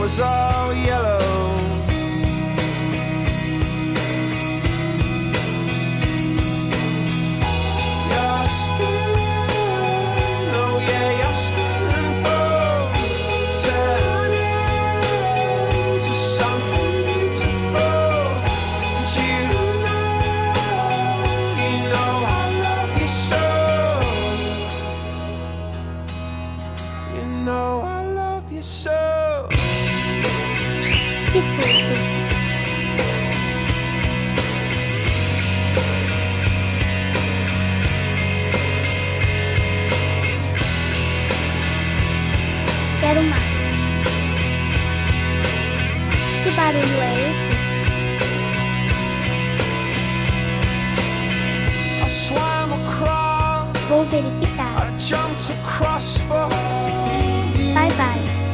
was all yellow. Your skin, oh yeah, your skin and bones turn into something beautiful. And you know I love you so. You know I love you so. Que susto! Quero mais. Que barulho é esse? I swam across, Vou verificar. I jumped across for you. Bye bye.